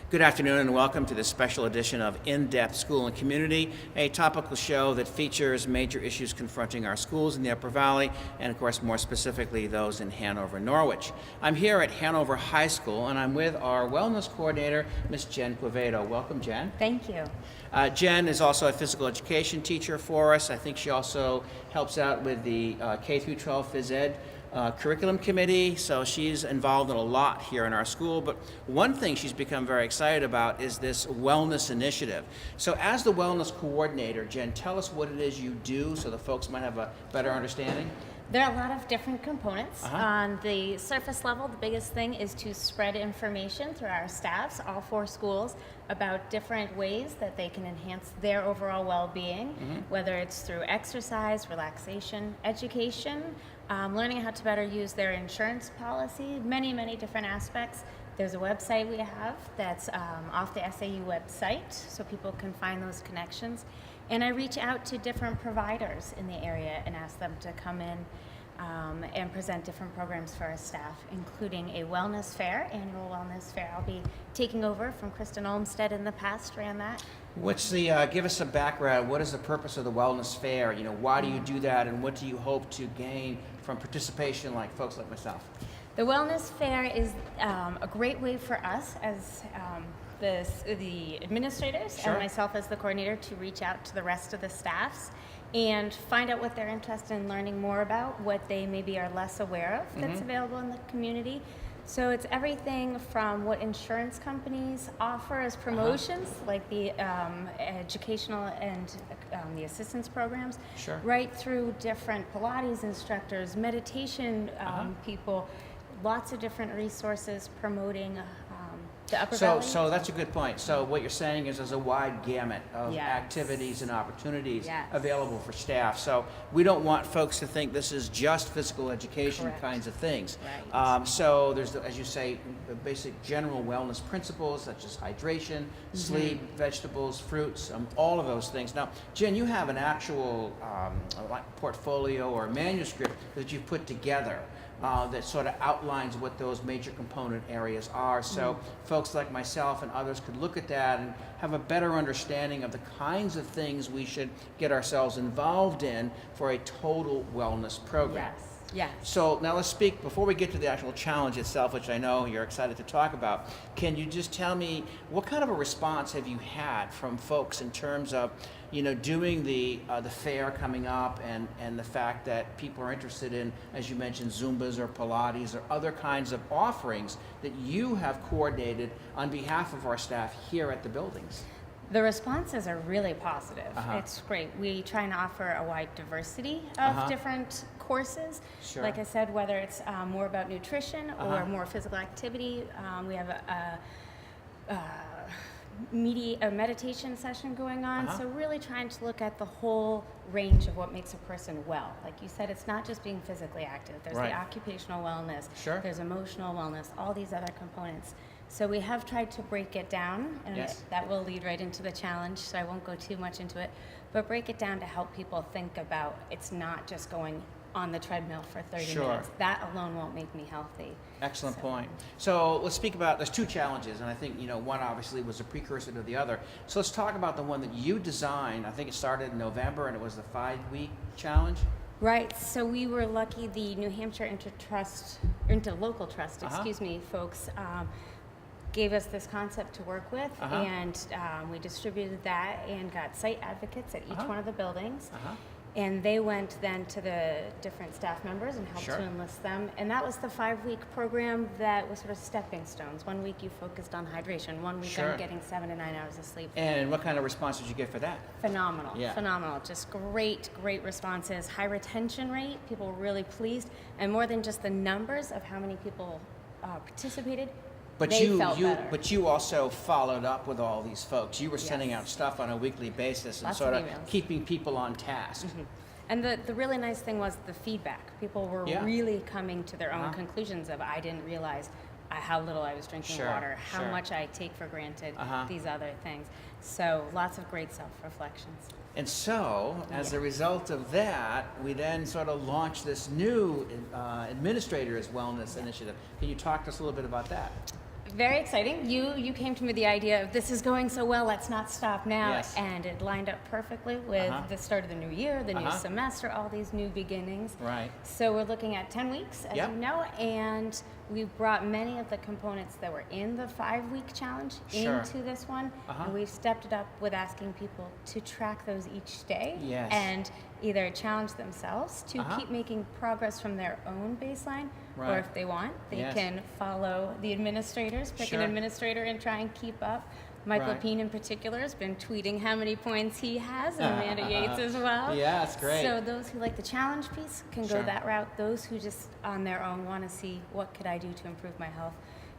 Good afternoon and welcome to this special edition of In-Depth School and Community, a topical show that features major issues confronting our schools in the Upper Valley and, of course, more specifically, those in Hanover, Norwich. I'm here at Hanover High School and I'm with our wellness coordinator, Ms. Jen Quevedo. Welcome, Jen. Thank you. Jen is also a physical education teacher for us. I think she also helps out with the K through 12 phys ed curriculum committee, so she's involved in a lot here in our school. But one thing she's become very excited about is this wellness initiative. So as the wellness coordinator, Jen, tell us what it is you do so the folks might have a better understanding. There are a lot of different components. On the surface level, the biggest thing is to spread information through our staffs, all 4 schools, about different ways that they can enhance their overall well-being, whether it's through exercise, relaxation, education, learning how to better use their insurance policy, many different aspects. There's a website we have that's off the SAU website, so people can find those connections. And I reach out to different providers in the area and ask them to come in and present different programs for our staff, including a wellness fair, annual wellness fair. I'll be taking over from Kristen Olmstead in the past, ran that. What's the, give us some background, what is the purpose of the wellness fair? You know, why do you do that and what do you hope to gain from participation like folks like myself? The wellness fair is a great way for us as the administrators and myself as the coordinator to reach out to the rest of the staffs and find out what they're interested in learning more about, what they maybe are less aware of that's available in the community. So it's everything from what insurance companies offer as promotions, like the educational and the assistance programs, right through different Pilates instructors, meditation people, lots of different resources promoting the Upper Valley. So that's a good point. So what you're saying is there's a wide gamut of activities and opportunities available for staff. So we don't want folks to think this is just physical education kinds of things. So there's, as you say, the basic general wellness principles such as hydration, sleep, vegetables, fruits, all of those things. Now, Jen, you have an actual portfolio or manuscript that you've put together that sort of outlines what those major component areas are. So folks like myself and others could look at that and have a better understanding of the kinds of things we should get ourselves involved in for a total wellness program. Yes. So now let's speak, before we get to the actual challenge itself, which I know you're excited to talk about, can you just tell me what kind of a response have you had from folks in terms of, you know, doing the fair coming up and the fact that people are interested in, as you mentioned, Zumbas or Pilates or other kinds of offerings that you have coordinated on behalf of our staff here at the buildings? The responses are really positive. It's great. We try and offer a wide diversity of different courses. Like I said, whether it's more about nutrition or more physical activity. We have a meditation session going on. So really trying to look at the whole range of what makes a person well. Like you said, it's not just being physically active. There's the occupational wellness. There's emotional wellness, all these other components. So we have tried to break it down, and that will lead right into the challenge, so I won't go too much into it, but break it down to help people think about it's not just going on the treadmill for 30 minutes. That alone won't make me healthy. Excellent point. So let's speak about, there's 2 challenges, and I think, you know, one obviously was a precursor to the other. So let's talk about the one that you designed. I think it started in November, and it was the 5-week challenge. Right, so we were lucky, the New Hampshire Interlocal Trust, folks, gave us this concept to work with, and we distributed that and got site advocates at each one of the buildings. And they went then to the different staff members and helped to enlist them. And that was the 5-week program that was sort of stepping stones. 1 week you focused on hydration, 1 week on getting 7 to 9 hours of sleep. And what kind of response did you get for that? Phenomenal, phenomenal. Just great responses. High retention rate, people were really pleased. And more than just the numbers of how many people participated, But you also followed up with all these folks. You were sending out stuff on a weekly basis and sort of keeping people on task. And the really nice thing was the feedback. People were really coming to their own conclusions of, I didn't realize how little I was drinking water, how much I take for granted, these other things. So lots of great self-reflections. And so, as a result of that, we then sort of launched this new Administrators Wellness Initiative. Can you talk to us a little bit about that? Very exciting. You came to me with the idea of this is going so well, let's not stop now. Yes. And it lined up perfectly with the start of the new year, the new semester, all these new beginnings. Right. So we're looking at 10 weeks, as you know, and we've brought many of the components that were in the 5-week challenge into this one. And we've stepped it up with asking people to track those each day. Yes. And either challenge themselves to keep making progress from their own baseline, or if they want, they can follow the administrators, pick an administrator and try and keep up. Michael Peen in particular has been tweeting how many points he has, and Amanda Yates as well. Yeah, that's great. So those who like the challenge piece can go that route. Those who just on their own want to see what could I do to improve my health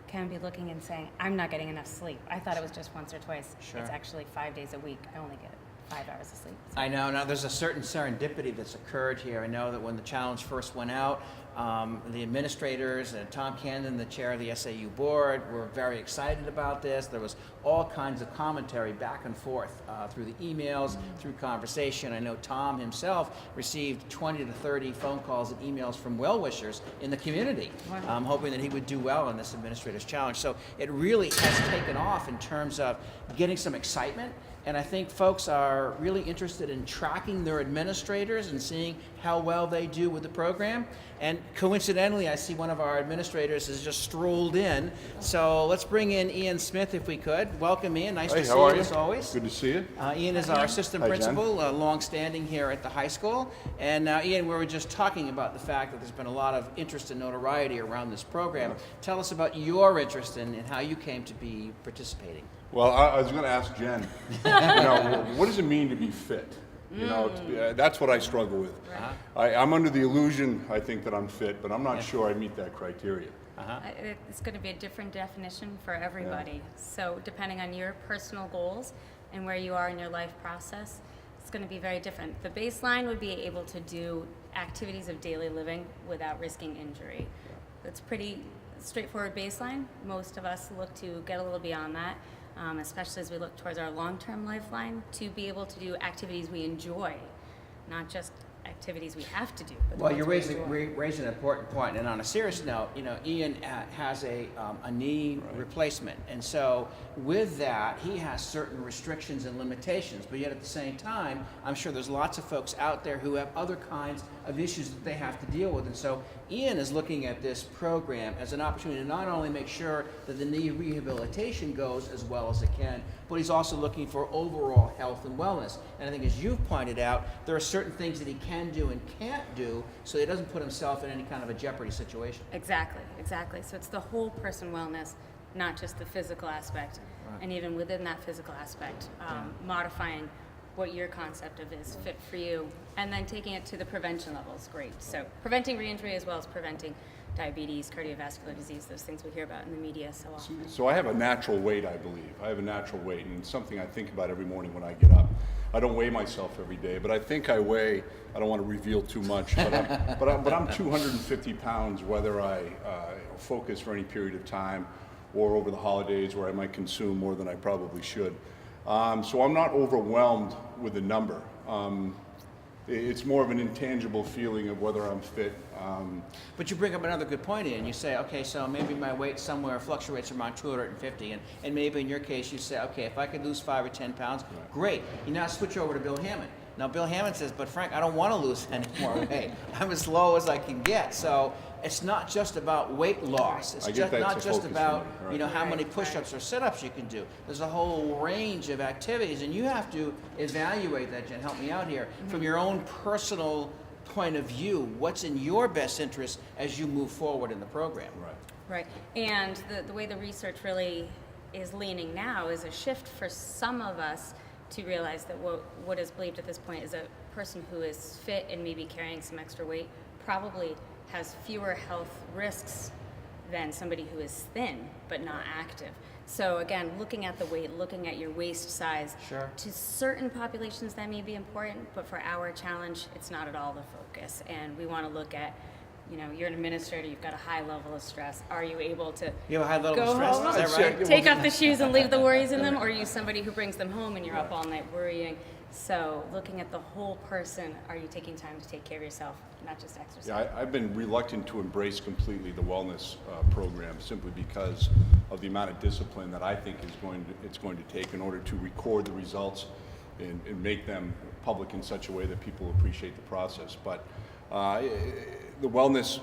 can be looking and saying, I'm not getting enough sleep. I thought it was just once or twice. It's actually 5 days a week. I only get 5 hours of sleep. So. I know. Now, there's a certain serendipity that's occurred here. I know that when the challenge first went out, the administrators and Tom Candon, the chair of the SAU board, were very excited about this. There was all kinds of commentary back and forth through the emails, through conversation. I know Tom himself received 20 to 30 phone calls and emails from well-wishers in the community, hoping that he would do well in this administrator's challenge. So it really has taken off in terms of getting some excitement. And I think folks are really interested in tracking their administrators and seeing how well they do with the program. And coincidentally, I see one of our administrators has just strolled in. So let's bring in Ian Smith if we could. Welcome, Ian. Nice to see you as always. Good to see you. Ian is our assistant principal, long-standing here at the high school. And Ian, we were just talking about the fact that there's been a lot of interest and notoriety around this program. Tell us about your interest and how you came to be participating. Well, I was going to ask Jen, what does it mean to be fit? That's what I struggle with. I'm under the illusion, I think, that I'm fit, but I'm not sure I meet that criteria. It's going to be a different definition for everybody. So depending on your personal goals and where you are in your life process, it's going to be very different. The baseline would be able to do activities of daily living without risking injury. That's pretty straightforward baseline. Most of us look to get a little beyond that. Especially as we look towards our long-term lifeline, to be able to do activities we enjoy, not just activities we have to do. But well, you're raising an important point. And on a serious note, Ian has a knee replacement. And so with that, he has certain restrictions and limitations. But yet at the same time, I'm sure there's lots of folks out there who have other kinds of issues that they have to deal with. And so Ian is looking at this program as an opportunity to not only make sure that the knee rehabilitation goes as well as it can, but he's also looking for overall health and wellness. And I think, as you've pointed out, there are certain things that he can do and can't do, so he doesn't put himself in any kind of a jeopardy situation. Exactly. So it's the whole person wellness, not just the physical aspect. And even within that physical aspect, modifying what your concept of is fit for you, and then taking it to the prevention level is great. So preventing re-injury as well as preventing diabetes, cardiovascular disease, those things we hear about in the media so often. So I have a natural weight, I believe. I have a natural weight, and it's something I think about every morning when I get up. I don't weigh myself every day, but I think I weigh, I don't want to reveal too much, but I'm 250 pounds, whether I focus for any period of time or over the holidays where I might consume more than I probably should. So I'm not overwhelmed with the number. It's more of an intangible feeling of whether I'm fit. But you bring up another good point, Ian. You say, okay, so maybe my weight somewhere fluctuates around 250, and maybe in your case you say, okay, if I could lose 5 or 10 pounds, great. You now switch over to Bill Hammond. Now Bill Hammond says, but Frank, I don't want to lose any more weight. I'm as low as I can get. So it's not just about weight loss. It's not just about how many push-ups or sit-ups you can do. There's a whole range of activities, and you have to evaluate that. Jen, help me out here. From your own personal point of view, what's in your best interest as you move forward in the program? Right. And the way the research really is leaning now is a shift for some of us to realize that what is believed at this point is a person who is fit and maybe carrying some extra weight probably has fewer health risks than somebody who is thin but not active. So again, looking at the weight, looking at your waist size, to certain populations that may be important, but for our challenge, it's not at all the focus. And we want to look at, you're an administrator, you've got a high level of stress. Are you able to You have a high level of stress, home, is that right? take off the shoes and leave the worries in them, or are you somebody who brings them home and you're up all night worrying? So looking at the whole person, are you taking time to take care of yourself, not just exercise? Yeah, I've been reluctant to embrace completely the wellness program simply because of the amount of discipline that I think it's going to take in order to record the results and make them public in such a way that people appreciate the process. But the wellness,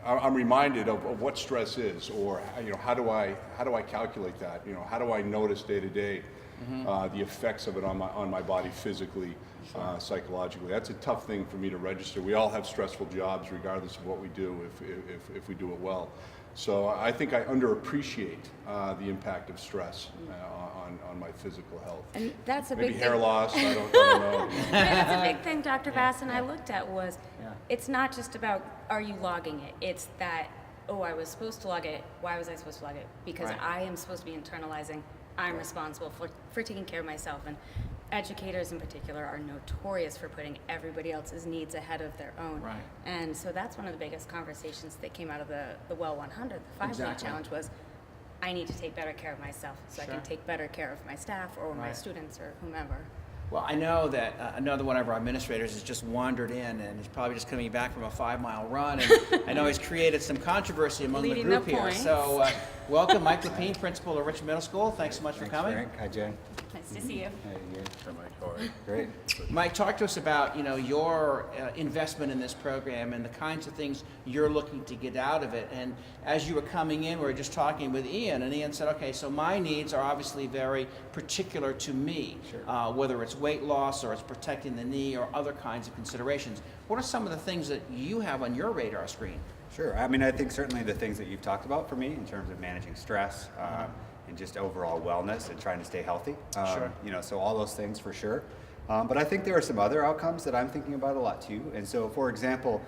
I'm reminded of what stress is, or how do I calculate that? How do I notice day to day the effects of it on my body physically, psychologically? That's a tough thing for me to register. We all have stressful jobs, regardless of what we do, if we do it well. So I think I underappreciate the impact of stress on my physical health. And that's a Maybe big hair thing. loss. I don't know. That's a big thing Dr. Bass and I looked at was, it's not just about, are you logging it? It's that, oh, I was supposed to log it. Why was I supposed to log it? Because I am supposed to be internalizing. I'm responsible for taking care of myself. And educators in particular are notorious for putting everybody else's needs ahead of their own. Right. And so that's one of the biggest conversations that came out of the Well 100, the 5-week challenge was, I need to take better care of myself so I can take better care of my staff or my students or whomever. Well, I know that another one of our administrators has just wandered in, and he's probably just coming back from a 5-mile run, and I know he's created some controversy among the group here. So welcome, Mike Lapine, principal of Richmond Middle School. Thanks so much for coming. Frank. Hi, Jen. Nice to see you. Great. Mike, talk to us about your investment in this program and the kinds of things you're looking to get out of it. And as you were coming in, we were just talking with Ian, and Ian said, okay, so my needs are obviously very particular to me, whether it's weight loss or it's protecting the knee or other kinds of considerations. What are some of the things that you have on your radar screen? Sure. I mean, I think certainly the things that you've talked about for me in terms of managing stress and just overall wellness and trying to stay healthy. So all those things for sure. But I think there are some other outcomes that I'm thinking about a lot too. And so, for example,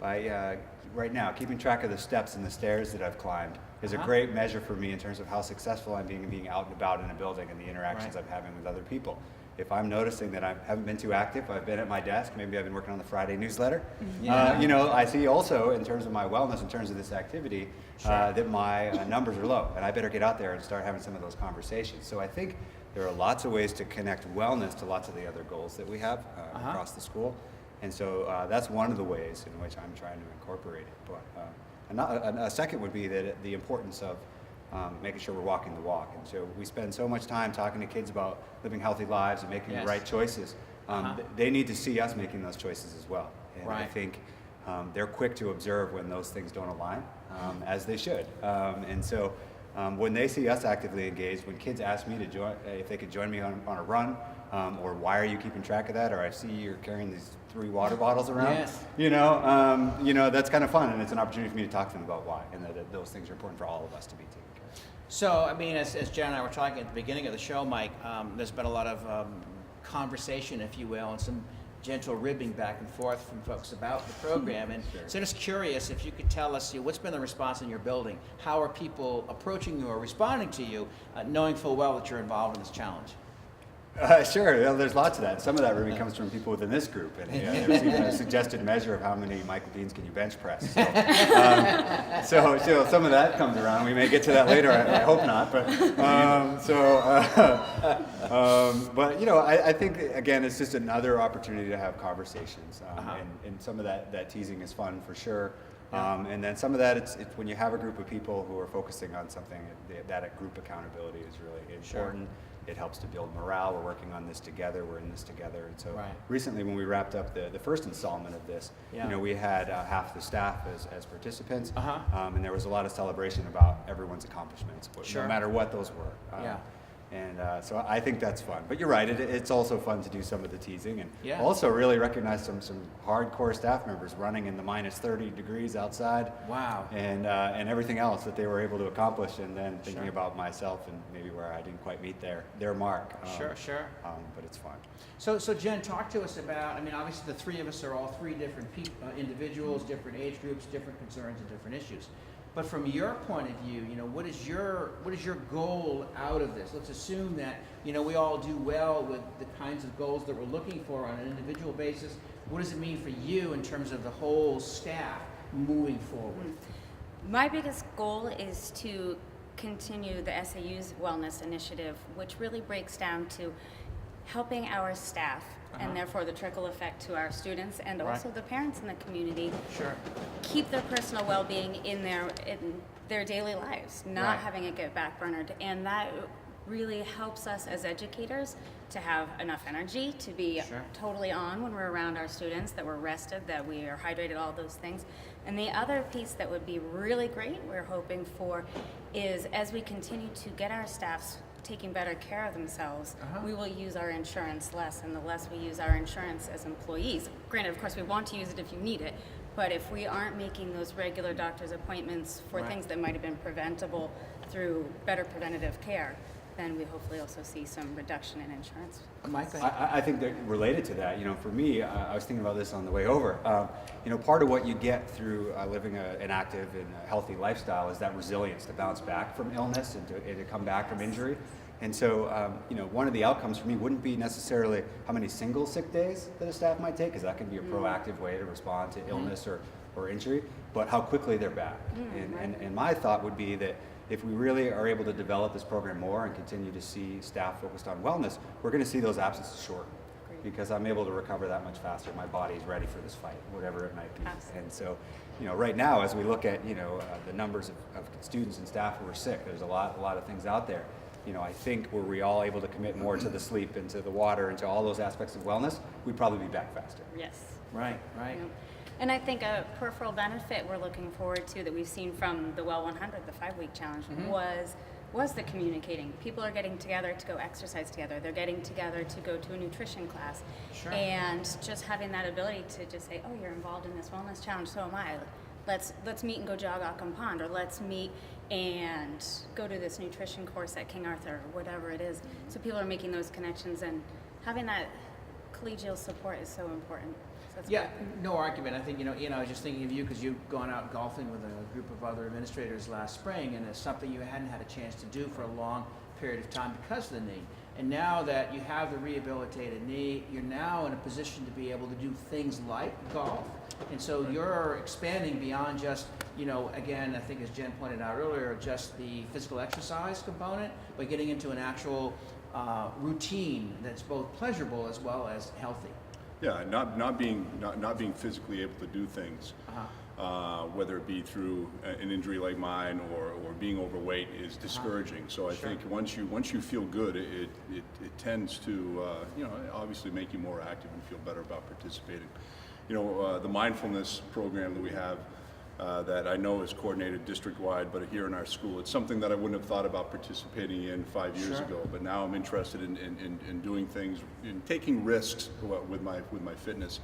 by right now, keeping track of the steps and the stairs that I've climbed is a great measure for me in terms of how successful I'm being out and about in a building and the interactions I'm having with other people. If I'm noticing that I haven't been too active, I've been at my desk, maybe I've been working on the Friday newsletter. I see also in terms of my wellness, in terms of this activity, that my numbers are low, and I better get out there and start having some of those conversations. So I think there are lots of ways to connect wellness to lots of the other goals that we have across the school. And so that's one of the ways in which I'm trying to incorporate it. But a second would be that the importance of making sure we're walking the walk. And so we spend so much time talking to kids about living healthy lives and making the right choices. They need to see us making those choices as well. And I think they're quick to observe when those things don't align, as they should. And so when they see us actively engaged, when kids ask me to join, if they could join me on a run, or why are you keeping track of that, or I see you're carrying these 3 water bottles around, that's kind of fun, and it's an opportunity for me to talk to them about why, and that those things are important for all of us to be taken care of. So, I mean, as Jen and I were talking at the beginning of the show, Mike, there's been a lot of conversation, if you will, and some gentle ribbing back and forth from folks about the program. And so I'm just curious if you could tell us what's been the response in your building. How are people approaching you or responding to you, knowing full well that you're involved in this challenge? Sure, there's lots of that. Some of that really comes from people within this group, and there's even a suggested measure of how many Michael Beans can you bench press. So, so some of that comes around. We may get to that later. I hope not, but I think again it's just another opportunity to have conversations, and some of that teasing is fun for sure. And then some of that, it's when you have a group of people who are focusing on something, that group accountability is really important. It helps to build morale. We're working on this together. We're in this together. And so recently when we wrapped up the first installment of this, we had half the staff as participants. And there was a lot of celebration about everyone's accomplishments, no matter what those were. And so I think that's fun. But you're right, it's also fun to do some of the teasing and also really recognize some hardcore staff members running in the minus 30 degrees outside. Wow. And everything else that they were able to accomplish, and then thinking about myself and maybe where I didn't quite meet their mark. Sure. But it's fun. So Jen, talk to us about, I mean, obviously the three of us are all 3 different individuals, different age groups, different concerns and different issues. But from your point of view, what is your goal out of this? Let's assume that, we all do well with the kinds of goals that we're looking for on an individual basis. What does it mean for you in terms of the whole staff moving forward? My biggest goal is to continue the SAU's wellness initiative, which really breaks down to helping our staff and therefore the trickle effect to our students and also the parents in the community keep their personal well-being in their daily lives, not having it get backburnered. And that really helps us as educators to have enough energy to be totally on when we're around our students, that we're rested, that we are hydrated, all those things. And the other piece that would be really great, we're hoping for, is as we continue to get our staffs taking better care of themselves, we will use our insurance less, and the less we use our insurance as employees. Granted, of course, we want to use it if you need it, but if we aren't making those regular doctor's appointments for things that might have been preventable through better preventative care, then we hopefully also see some reduction in insurance. Mike? I think that related to that, for me, I was thinking about this on the way over. Part of what you get through living an active and healthy lifestyle is that resilience to bounce back from illness and to come back from injury. And so, one of the outcomes for me wouldn't be necessarily how many single sick days that a staff might take, because that can be a proactive way to respond to illness or injury, but how quickly they're back. And my thought would be that if we really are able to develop this program more and continue to see staff focused on wellness, we're going to see those absences shorten, because I'm able to recover that much faster. My body's ready for this fight, whatever it might be. Absolutely. And so, right now, as we look at, the numbers of students and staff who are sick, there's a lot of things out there. I think were we all able to commit more to the sleep and to the water and to all those aspects of wellness, we'd probably be back faster. Yes. Right. And I think a peripheral benefit we're looking forward to that we've seen from the Well 100, the 5-week challenge, was the communicating. People are getting together to go exercise together. They're getting together to go to a nutrition class. And just having that ability to just say, oh, you're involved in this wellness challenge, so am I. Let's meet and go jog Ockham Pond, or let's meet and go to this nutrition course at King Arthur, or whatever it is. So people are making those connections, and having that collegial support is so important. So that's great. No argument. I think, I was just thinking of you because you've gone out golfing with a group of other administrators last spring, and it's something you hadn't had a chance to do for a long period of time because of the knee. And now that you have the rehabilitated knee, you're now in a position to be able to do things like golf. And so you're expanding beyond just, again, I think as Jen pointed out earlier, just the physical exercise component, but getting into an actual routine that's both pleasurable as well as healthy. Yeah, not being physically able to do things, whether it be through an injury like mine or being overweight, is discouraging. So I think once you feel good, it tends to obviously make you more active and feel better about participating. The mindfulness program that we have that I know is coordinated district-wide, but here in our school, it's something that I wouldn't have thought about participating in 5 years ago. But now I'm interested in doing things, in taking risks with my fitness,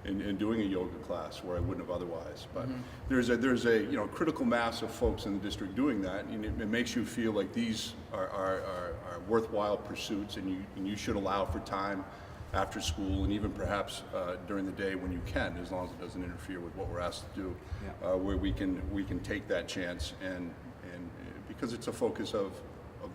in doing a yoga class where I wouldn't have otherwise. But there's a critical mass of folks in the district doing that, and it makes you feel like these are worthwhile pursuits, and you should allow for time after school, and even perhaps during the day when you can, as long as it doesn't interfere with what we're asked to do, where we can take that chance, and because it's a focus of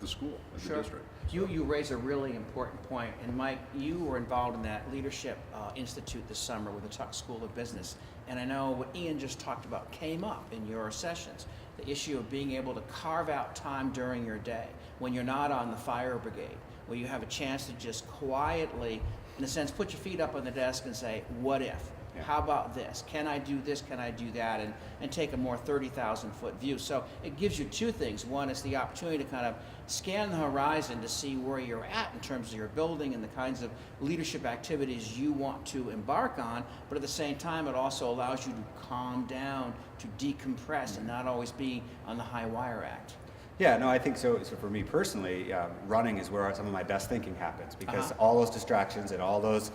the school, of the district. You raise a really important point, and Mike, you were involved in that Leadership Institute this summer with the Tuck School of Business, and I know what Ian just talked about came up in your sessions, the issue of being able to carve out time during your day when you're not on the fire brigade, where you have a chance to just quietly, in a sense, put your feet up on the desk and say, what if? How about this? Can I do this? Can I do that? And take a more 30,000-foot view. So it gives you two things. One is the opportunity to kind of scan the horizon to see where you're at in terms of your building and the kinds of leadership activities you want to embark on. But at the same time, it also allows you to calm down, to decompress, and not always be on the high wire act. Yeah, no, I think so. So for me personally, running is where some of my best thinking happens, because all those distractions and all those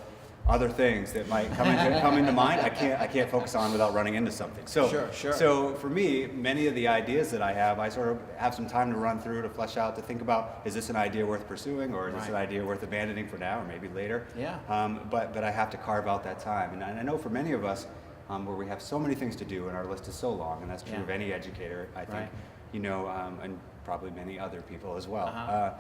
other things that might come into mind, I can't focus on without running into something. So, So for me, many of the ideas that I sort of have some time to run through, to flesh out, to think about, is this an idea worth pursuing, or is this an idea worth abandoning for now, or maybe later? But I have to carve out that time, and I know for many of us, where we have so many things to do and our list is so long, and that's true of any educator, I think, and probably many other people as well.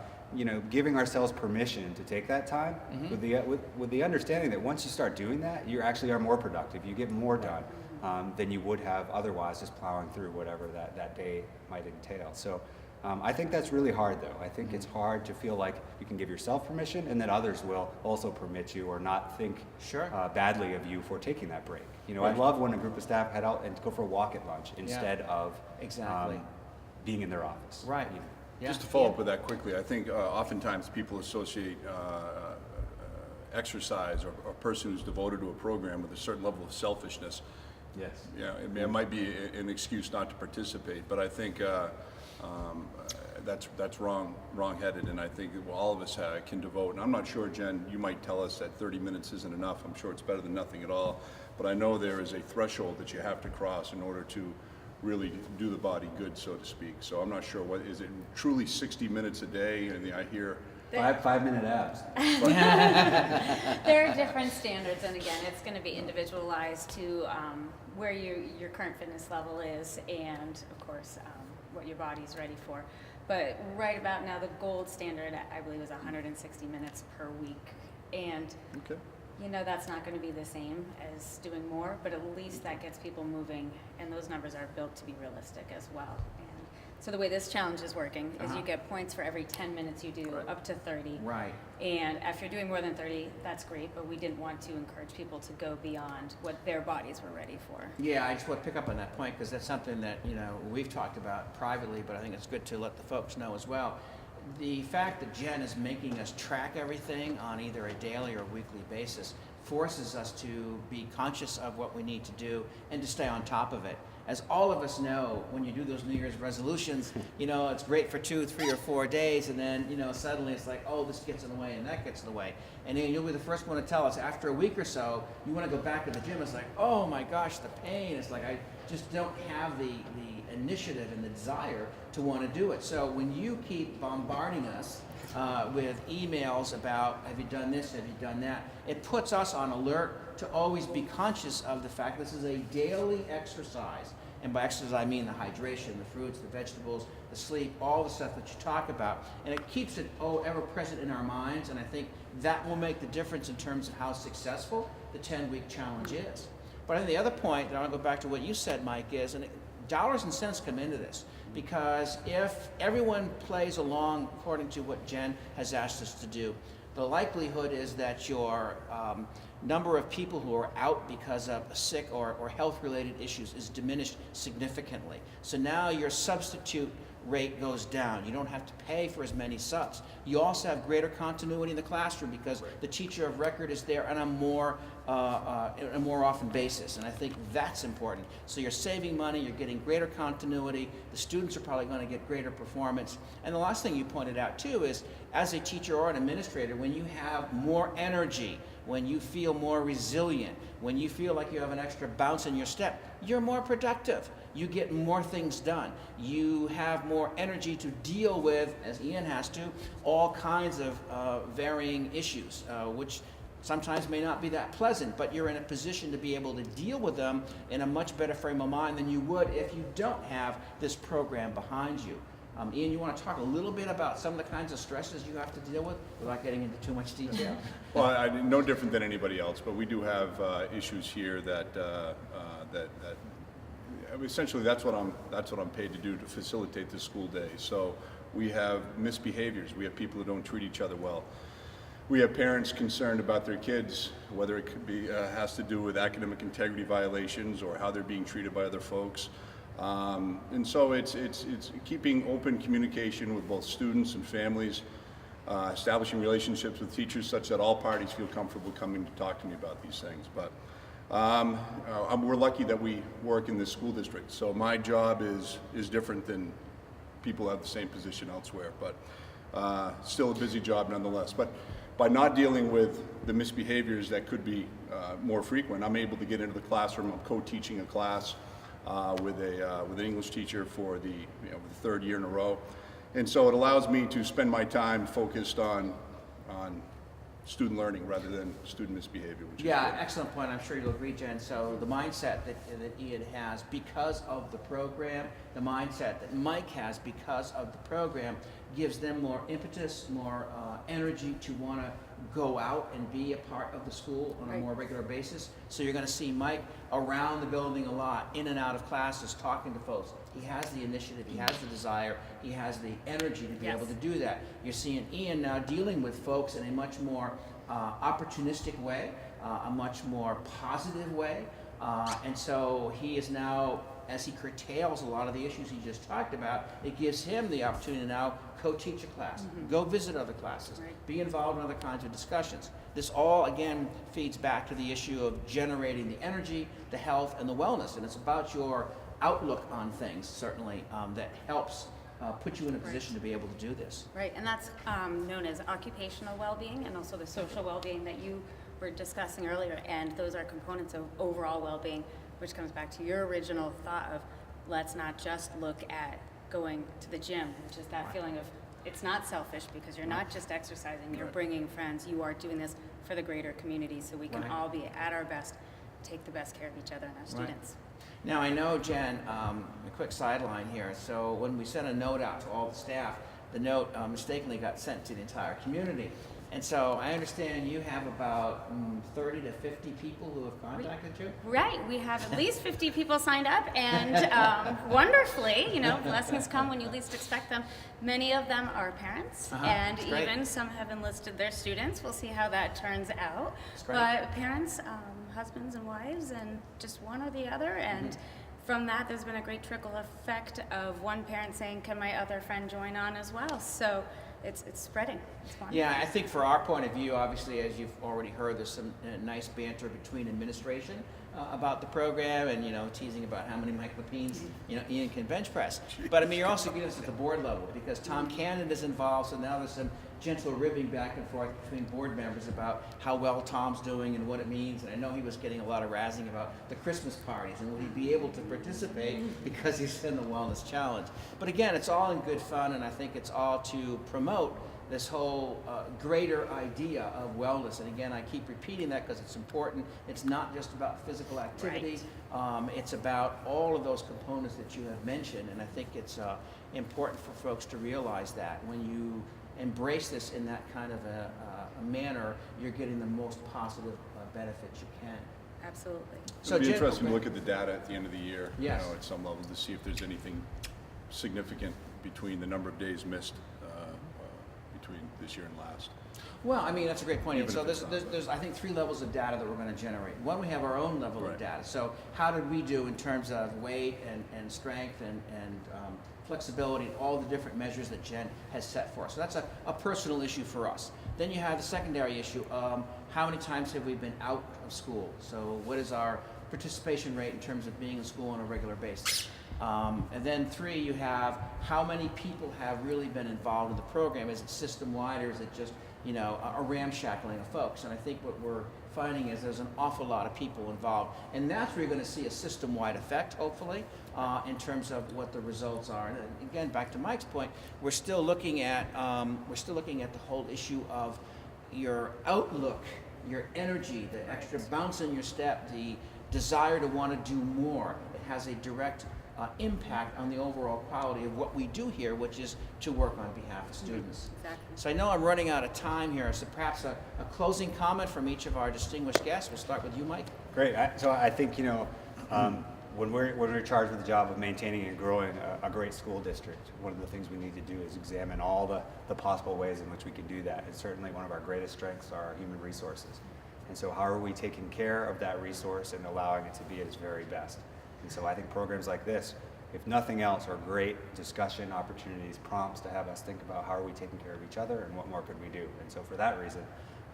Giving ourselves permission to take that time, with the understanding that once you start doing that, you actually are more productive. You get more done than you would have otherwise, just plowing through whatever that day might entail. So I think that's really hard, though. I think it's hard to feel like you can give yourself permission and that others will also permit you or not think badly of you for taking that break. You know, I love when a group of staff head out and go for a walk at lunch instead of being in their office. Right. You know. Yeah. Just to follow up with that quickly, I think oftentimes people associate exercise or a person who's devoted to a program with a certain level of selfishness. Yes. Yeah, I mean, it might be an excuse not to participate, but I think that's wrong-headed, and I think all of us can devote. And I'm not sure, Jen, you might tell us that 30 minutes isn't enough. I'm sure it's better than nothing at all, but I know there is a threshold that you have to cross in order to really do the body good, so to speak. So I'm not sure, what is it truly 60 minutes a day? And I hear 5-minute abs. There are different standards, and again, it's going to be individualized to where your current fitness level is, and of course, what your body's ready for. But right about now, the gold standard, I believe, is 160 minutes per week, and you know that's not going to be the same as doing more, but at least that gets people moving, and those numbers are built to be realistic as well. So the way this challenge is working is you get points for every 10 minutes you do, up to 30. Right. And if you're doing more than 30, that's great, but we didn't want to encourage people to go beyond what their bodies were ready for. Yeah, I just want to pick up on that point because that's something that, you know, we've talked about privately, but I think it's good to let the folks know as well. The fact that Jen is making us track everything on either a daily or weekly basis forces us to be conscious of what we need to do and to stay on top of it. As all of us know, when you do those New Year's resolutions, you know, it's great for 2, 3, or 4 days, and then, you know, suddenly it's like, oh, this gets in the way and that gets in the way. And then you'll be the first one to tell us after a week or so, you want to go back to the gym, it's like, oh my gosh, the pain. It's like, I just don't have the initiative and the desire to want to do it. So when you keep bombarding us with emails about, have you done this, have you done that, it puts us on alert to always be conscious of the fact this is a daily exercise. And by exercise, I mean the hydration, the fruits, the vegetables, the sleep, all the stuff that you talk about. And it keeps it ever present in our minds. And I think that will make the difference in terms of how successful the 10-week challenge is. But I think the other point, and I'll go back to what you said, Mike, is, and dollars and cents come into this. Because if everyone plays along according to what Jen has asked us to do, the likelihood is that your number of people who are out because of sick or health-related issues is diminished significantly. So now your substitute rate goes down. You don't have to pay for as many subs. You also have greater continuity in the classroom because the teacher of record is there on a more often basis, and I think that's important. So you're saving money, you're getting greater continuity, the students are probably going to get greater performance. And the last thing you pointed out too is, as a teacher or an administrator, when you have more energy, when you feel more resilient, when you feel like you have an extra bounce in your step, you're more productive. You get more things done. You have more energy to deal with, as Ian has to, all kinds of varying issues, which sometimes may not be that pleasant, but you're in a position to be able to deal with them in a much better frame of mind than you would if you don't have this program behind you. Ian, you want to talk a little bit about some of the kinds of stresses you have to deal with without getting into too much detail? Well, I'm no different than anybody else, but we do have issues here that essentially that's what I'm paid to do, to facilitate the school day. So we have misbehaviors. We have people who don't treat each other well. We have parents concerned about their kids, whether it could be has to do with academic integrity violations or how they're being treated by other folks. And so it's keeping open communication with both students and families, establishing relationships with teachers such that all parties feel comfortable coming to talk to me about these things. But we're lucky that we work in this school district, so my job is different than people who have the same position elsewhere, but still a busy job nonetheless. But by not dealing with the misbehaviors that could be more frequent, I'm able to get into the classroom. I'm co-teaching a class with an English teacher for the third year in a row, and so it allows me to spend my time focused on student learning rather than student misbehavior. Which is good. Excellent point. I'm sure you'll agree, Jen. So the mindset that Ian has because of the program, the mindset that Mike has because of the program, gives them more impetus, more energy to want to go out and be a part of the school on a more regular basis. So you're going to see Mike around the building a lot, in and out of classes, talking to folks. He has the initiative, he has the desire, he has the energy to be able to do that. You're seeing Ian now dealing with folks in a much more opportunistic way, a much more positive way. And so he is now, as he curtails a lot of the issues he just talked about, it gives him the opportunity to now co-teach a class, go visit other classes, be involved in other kinds of discussions. This all, again, feeds back to the issue of generating the energy, the health, and the wellness. And it's about your outlook on things, certainly, that helps put you in a position to be able to do this. Right, and that's known as occupational well-being and also the social well-being that you were discussing earlier. And those are components of overall well-being, which comes back to your original thought of let's not just look at going to the gym, which is that feeling of it's not selfish because you're not just exercising, you're bringing friends, you are doing this for the greater community so we can all be at our best, take the best care of each other and our students. Now I know, Jen, a quick sideline here, so when we sent a note out to all the staff, the note mistakenly got sent to the entire community. And so I understand you have about 30 to 50 people who have contacted you? Right, we have at least 50 people signed up, and wonderfully, blessings come when you least expect them. Many of them are parents, and even some have enlisted their students. We'll see how that turns out. But parents, husbands and wives, and just one or the other, and from that there's been a great trickle effect of one parent saying, can my other friend join on as well? So it's spreading. It's fun. Yeah, I think for our point of view, obviously, as you've already heard, there's some nice banter between administration about the program, and teasing about how many Mike Lapines Ian can bench press. But I mean, you're also getting this at the board level because Tom Cannon is involved, so now there's some gentle ribbing back and forth between board members about how well Tom's doing and what it means. And I know he was getting a lot of razzing about the Christmas parties and will he be able to participate because he's in the Wellness Challenge. But again, it's all in good fun, and I think it's all to promote this whole greater idea of wellness. And again, I keep repeating that because it's important. It's not just about physical activity. It's about all of those components that you have mentioned. And I think it's important for folks to realize that when you embrace this in that kind of a manner, you're getting the most positive benefits you can. Absolutely. So it'll be interesting to look at the data at the end of the year, yes, at some level, to see if there's anything significant between the number of days missed between this year and last. Well, I mean, that's a great point. And so there's, I think, 3 levels of data that we're going to generate. One, we have our own level of data. So how did we do in terms of weight and strength and flexibility and all the different measures that Jen has set for us. So that's a personal issue for us. Then you have the secondary issue, how many times have we been out of school? So what is our participation rate in terms of being in school on a regular basis? And then 3, you have how many people have really been involved in the program. Is it system-wide, or is it just a ramshackling of folks? And I think what we're finding is there's an awful lot of people involved, and that's where you're going to see a system-wide effect, hopefully, in terms of what the results are. And again, back to Mike's point, we're still looking at the whole issue of your outlook, your energy, the extra bounce in your step, the desire to want to do more. It has a direct impact on the overall quality of what we do here, which is to work on behalf of students. Exactly. So I know I'm running out of time here, so perhaps a closing comment from each of our distinguished guests. We'll start with you, Mike. Great. So I think, when we're charged with the job of maintaining and growing a great school district, one of the things we need to do is examine all the possible ways in which we can do that. And certainly one of our greatest strengths are our human resources. And so how are we taking care of that resource and allowing it to be at its very best? And so I think programs like this, if nothing else, are great discussion opportunities, prompts to have us think about how are we taking care of each other and what more could we do. And so for that reason,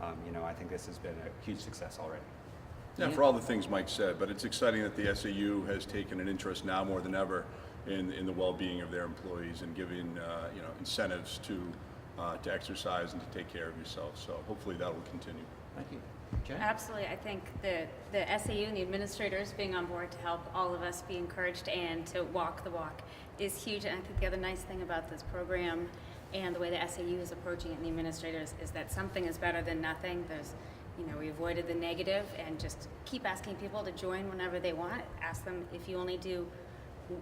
I think this has been a huge success already. Yeah, for all the things Mike said, but it's exciting that the SAU has taken an interest now more than ever in the well-being of their employees and giving incentives to exercise and to take care of yourself. So hopefully that will continue. Thank you. Jen? Absolutely. I think the SAU and the administrators being on board to help all of us be encouraged and to walk the walk is huge. And I think the other nice thing about this program and the way the SAU is approaching it and the administrators is that something is better than nothing. We avoided the negative and just keep asking people to join whenever they want. Ask them if you only do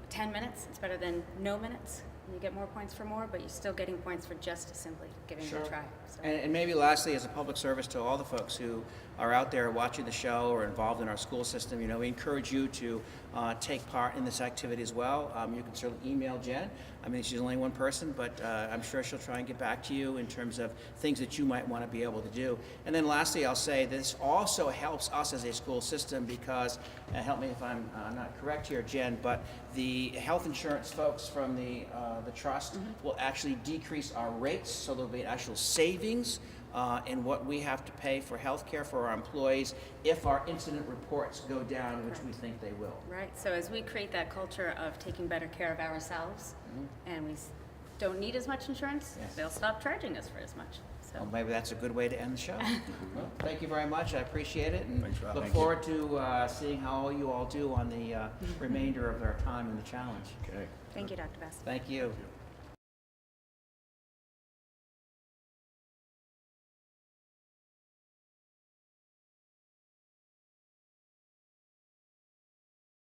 10 minutes, it's better than no minutes. and you get more points for more, but you're still getting points for just simply giving it a try. So. And maybe lastly, as a public service to all the folks who are out there watching the show or involved in our school system, we encourage you to take part in this activity as well. You can certainly email Jen. I mean, she's only one person, but I'm sure she'll try and get back to you in terms of things that you might want to be able to do. And then lastly, I'll say this also helps us as a school system because, help me if I'm not correct here, Jen, but the health insurance folks from the trust will actually decrease our rates, so there'll be actual savings in what we have to pay for health care for our employees if our incident reports go down, which we think they will. Right. So as we create that culture of taking better care of ourselves, and we don't need as much insurance, they'll stop charging us for as much. So Well, maybe that's a good way to end the show. Well, thank you very much. I appreciate it, and Thanks, Rob. look Thank forward to seeing how you all do on the remainder of our time in the challenge. Okay. thank you, Dr. Bass. Thank you.